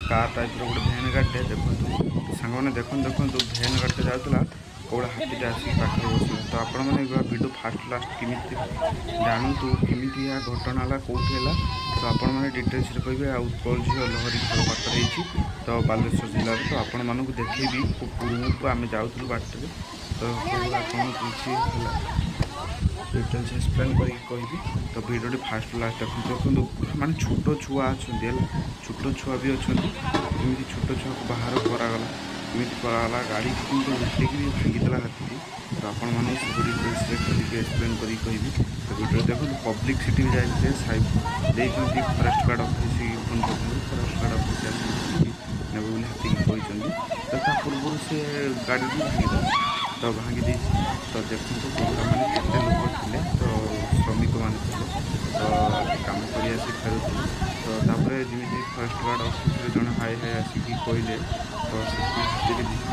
car type गोटे भैन गाड़े देखो सांग देखो देखो भैन गाड़े जाऊला कौड़ा हाथीटे आसिक पाखे बस तो आपण मैंने वीडियो फास्ट लास्ट केमी जानतु केमी घटना है कौटी है तो आपण मैंने डिटेल्स कहे उत्कल झील लहरी घर पाखे तो बालेश्वर जिले तो आपण मानक देखी पूर्व आम जाऊँ बाटे तो आपन किसी डिटेल्स एक्सप्लेन कर कहि तो वीडियो फास्ट लास्ट देखो माने छोट छुआ अच्छा छोट छुआ भी अच्छा कमी छोट छुआ को बाहर करागला कमी कराला गाड़ी उठेक भी भांगीदेला हाथी तो आपण मैंने सब डिटेल्स एक्सप्लेन कर कहि तो वीडियो देखो पब्लिक सिटी में जाए side forest guard office phone कर फरेस्ट गार्ड ऑफिस आसिक नेब हाथी कहते तो पूर्व से गाड़ी भी भांगीदेला तो भांगी तो देखो मैंने केते लोक थे तो श्रमिक मैंने थे तो कम कर फेरुले तो जमी फरेस्ट गार्ड ऑफिस जन हाई हाई आसिक कहले तो हाथी